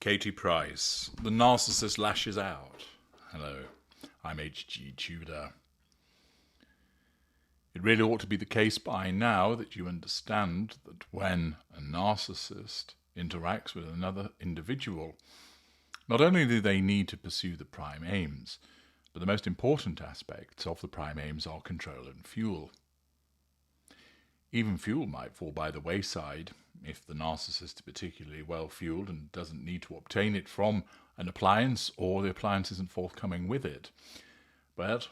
Katie Price, the narcissist lashes out. Hello, I'm H.G. Tudor. It really ought to be the case by now that you understand that when a narcissist interacts with another individual, not only do they need to pursue the prime aims, but the most important aspects of the prime aims are control and fuel. Even fuel might fall by the wayside if the narcissist is particularly well fueled and doesn't need to obtain it from an appliance, or the appliance isn't forthcoming with it. But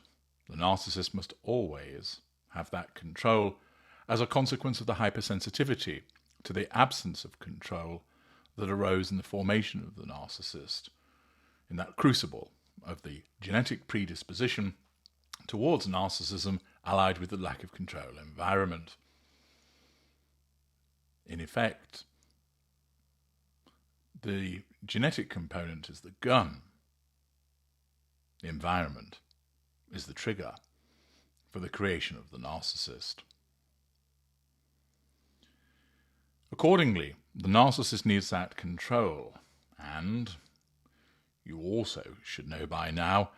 the narcissist must always have that control as a consequence of the hypersensitivity to the absence of control that arose in the formation of the narcissist, in that crucible of the genetic predisposition towards narcissism allied with the lack of control environment. In effect, the genetic component is the gun. The environment is the trigger for the creation of the narcissist. Accordingly, the narcissist needs that control, and you also should know by now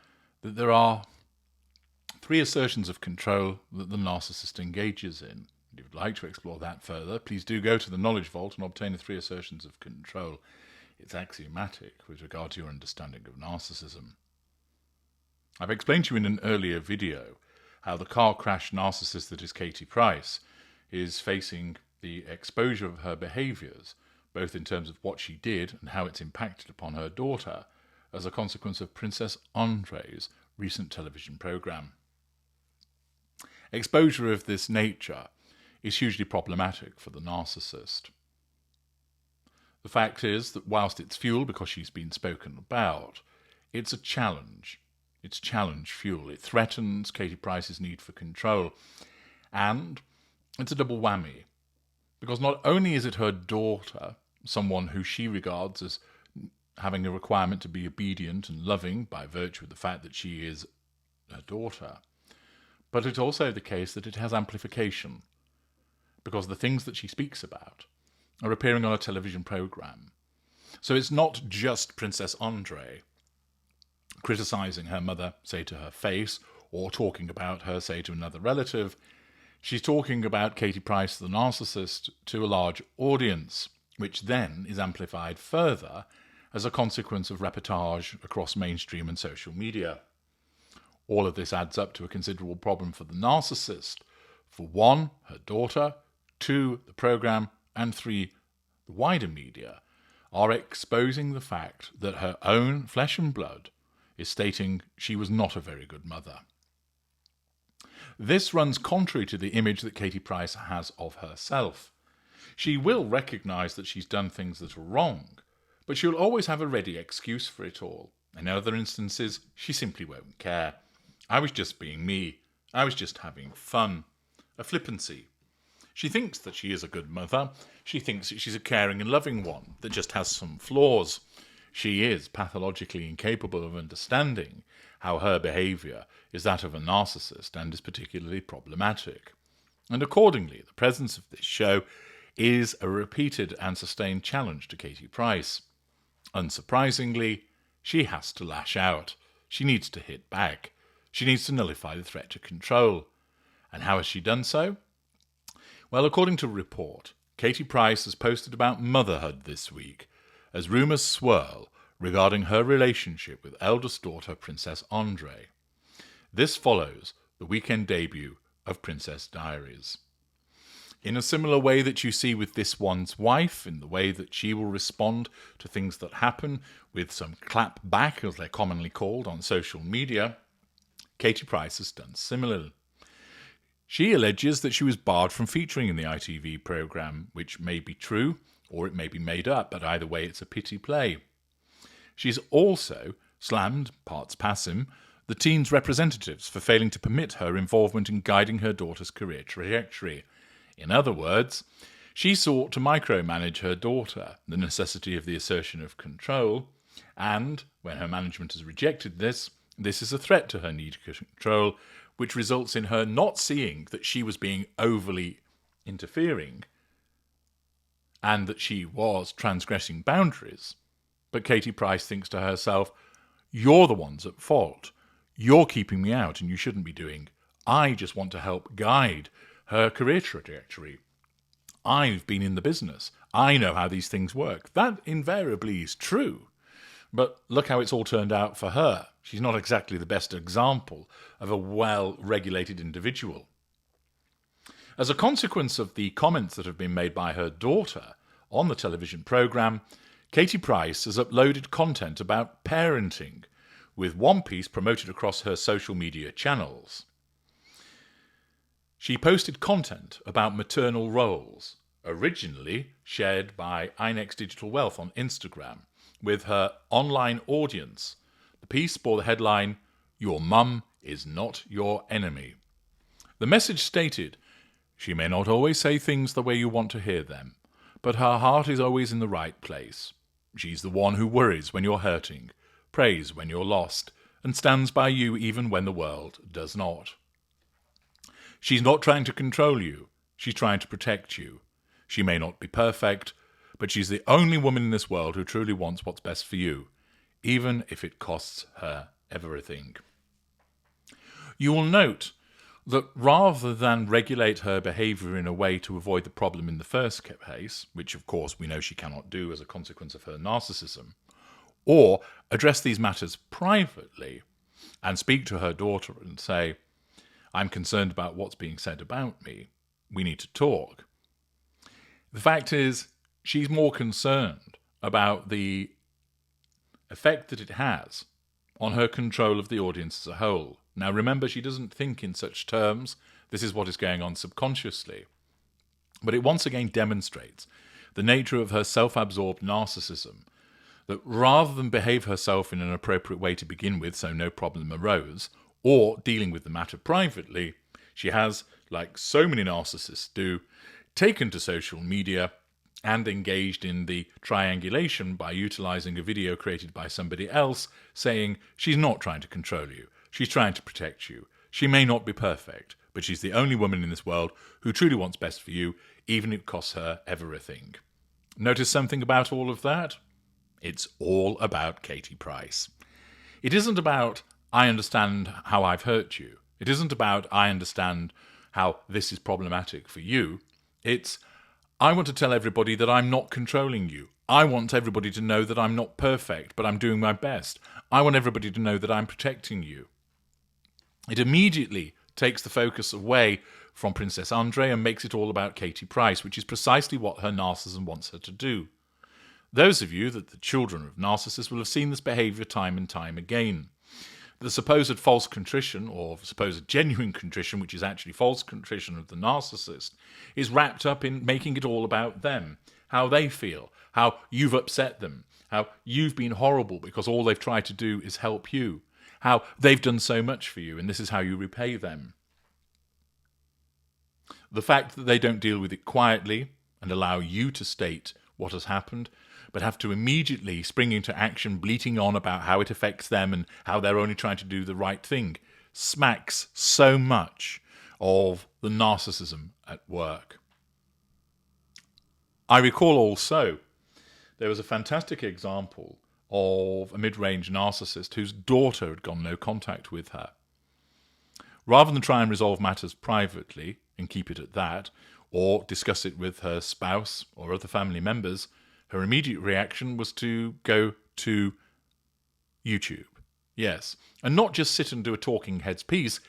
that there are 3 assertions of control that the narcissist engages in. If you would like to explore that further, please do go to the Knowledge Vault and obtain the 3 assertions of control. It's axiomatic with regard to your understanding of narcissism. I've explained to you in an earlier video how the car crash narcissist that is Katie Price is facing the exposure of her behaviours, both in terms of what she did and how it's impacted upon her daughter, as a consequence of Princess Andre's recent television programme. Exposure of this nature is hugely problematic for the narcissist. The fact is that whilst it's fuel because she's been spoken about, it's a challenge. It's challenge fuel. It threatens Katie Price's need for control. And it's a double whammy. Because not only is it her daughter, someone who she regards as having a requirement to be obedient and loving by virtue of the fact that she is her daughter, but it's also the case that it has amplification, because the things that she speaks about are appearing on a television programme. So it's not just Princess Andre criticising her mother, say to her face, or talking about her, say to another relative. She's talking about Katie Price, the narcissist, to a large audience, which then is amplified further as a consequence of reportage across mainstream and social media. All of this adds up to a considerable problem for the narcissist. For 1, her daughter; 2, the programme; and 3, the wider media are exposing the fact that her own flesh and blood is stating she was not a very good mother. This runs contrary to the image that Katie Price has of herself. She will recognise that she's done things that are wrong, but she'll always have a ready excuse for it all. In other instances, she simply won't care. I was just being me. I was just having fun. A flippancy. She thinks that she is a good mother. She thinks that she's a caring and loving one that just has some flaws. She is pathologically incapable of understanding how her behaviour is that of a narcissist and is particularly problematic. And accordingly, the presence of this show is a repeated and sustained challenge to Katie Price. Unsurprisingly, she has to lash out. She needs to hit back. She needs to nullify the threat to control. And how has she done so? Well, according to a report, Katie Price has posted about motherhood this week, as rumours swirl regarding her relationship with eldest daughter Princess Andre. This follows the weekend debut of Princess Diaries. In a similar way that you see with This One's Wife, in the way that she will respond to things that happen with some clap back, as they're commonly called, on social media, Katie Price has done similarly. She alleges that she was barred from featuring in the ITV programme, which may be true, or it may be made up, but either way it's a pity play. She's also slammed, parts passim, the teens' representatives for failing to permit her involvement in guiding her daughter's career trajectory. In other words, she sought to micromanage her daughter, the necessity of the assertion of control, and, when her management has rejected this, this is a threat to her need to control, which results in her not seeing that she was being overly interfering and that she was transgressing boundaries, But Katie Price thinks to herself, you're the ones at fault. You're keeping me out and you shouldn't be doing. I just want to help guide her career trajectory. I've been in the business. I know how these things work. That invariably is true. But look how it's all turned out for her. She's not exactly the best example of a well-regulated individual. As a consequence of the comments that have been made by her daughter on the television programme, Katie Price has uploaded content about parenting, with one piece promoted across her social media channels. She posted content about maternal roles, originally shared by Inex Digital Wealth on Instagram, with her online audience. The piece bore the headline, "Your mum is not your enemy." The message stated, "She may not always say things the way you want to hear them, but her heart is always in the right place. She's the one who worries when you're hurting, prays when you're lost, and stands by you even when the world does not. She's not trying to control you, she's trying to protect you. She may not be perfect, but she's the only woman in this world who truly wants what's best for you, even if it costs her everything." You will note that rather than regulate her behaviour in a way to avoid the problem in the first case, which of course we know she cannot do as a consequence of her narcissism, or address these matters privately and speak to her daughter and say, "I'm concerned about what's being said about me. We need to talk." The fact is, she's more concerned about the effect that it has on her control of the audience as a whole. Now remember, she doesn't think in such terms. This is what is going on subconsciously. But it once again demonstrates the nature of her self-absorbed narcissism, that rather than behave herself in an appropriate way to begin with so no problem arose, or dealing with the matter privately, she has, like so many narcissists do, taken to social media and engaged in the triangulation by utilising a video created by somebody else saying she's not trying to control you, she's trying to protect you. She may not be perfect, but she's the only woman in this world who truly wants best for you, even if it costs her everything. Notice something about all of that? It's all about Katie Price. It isn't about, "I understand how I've hurt you." It isn't about, "I understand how this is problematic for you." It's, "I want to tell everybody that I'm not controlling you. I want everybody to know that I'm not perfect, but I'm doing my best. I want everybody to know that I'm protecting you." It immediately takes the focus away from Princess Andre and makes it all about Katie Price, which is precisely what her narcissism wants her to do. Those of you that the children of narcissists will have seen this behaviour time and time again. The supposed false contrition, or supposed genuine contrition, which is actually false contrition of the narcissist, is wrapped up in making it all about them, how they feel, how you've upset them, how you've been horrible because all they've tried to do is help you, how they've done so much for you and this is how you repay them. The fact that they don't deal with it quietly and allow you to state what has happened, but have to immediately spring into action bleating on about how it affects them and how they're only trying to do the right thing, smacks so much of the narcissism at work. I recall also there was a fantastic example of a mid-range narcissist whose daughter had gone no contact with her. Rather than try and resolve matters privately and keep it at that, or discuss it with her spouse or other family members, her immediate reaction was to go to YouTube. Yes, and not just sit and do a talking heads piece.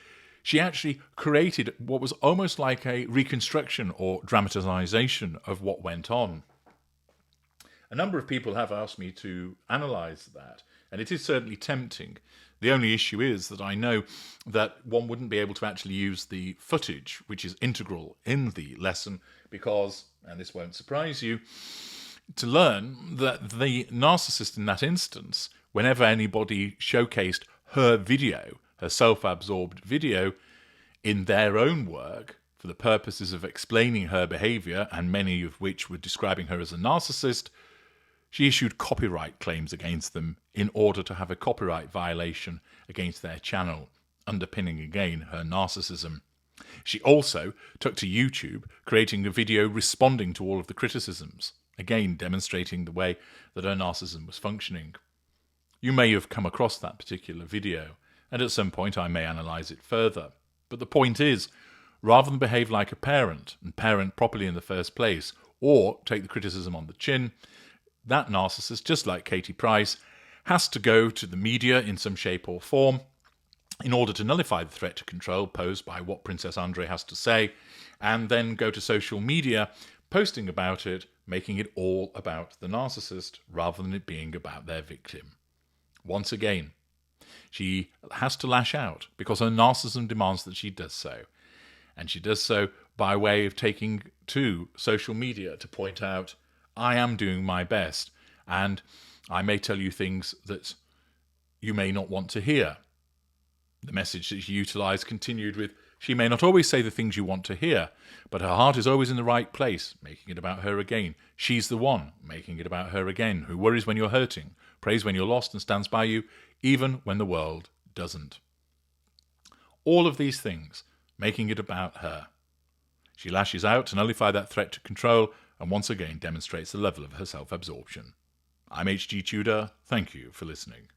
She actually created what was almost like a reconstruction or dramatization of what went on. A number of people have asked me to analyse that, and it is certainly tempting. The only issue is that I know that one wouldn't be able to actually use the footage, which is integral in the lesson, because, and this won't surprise you, to learn that the narcissist in that instance, whenever anybody showcased her video, her self-absorbed video, in their own work, for the purposes of explaining her behaviour, and many of which were describing her as a narcissist, she issued copyright claims against them in order to have a copyright violation against their channel, underpinning again her narcissism. She also took to YouTube, creating a video responding to all of the criticisms again demonstrating the way that her narcissism was functioning. You may have come across that particular video, and at some point I may analyse it further. But the point is, rather than behave like a parent and parent properly in the first place, or take the criticism on the chin, that narcissist, just like Katie Price, has to go to the media in some shape or form in order to nullify the threat to control posed by what Princess Andre has to say, and then go to social media, posting about it, making it all about the narcissist rather than it being about their victim. Once again, she has to lash out because her narcissism demands that she does so. And she does so by way of taking to social media to point out, I am doing my best, and I may tell you things that you may not want to hear. The message that she utilised continued with, she may not always say the things you want to hear, but her heart is always in the right place, making it about her again. She's the one, making it about her again, who worries when you're hurting, prays when you're lost, and stands by you, even when the world doesn't. All of these things, making it about her. She lashes out to nullify that threat to control, and once again demonstrates the level of her self-absorption. I'm H.G. Tudor. Thank you for listening.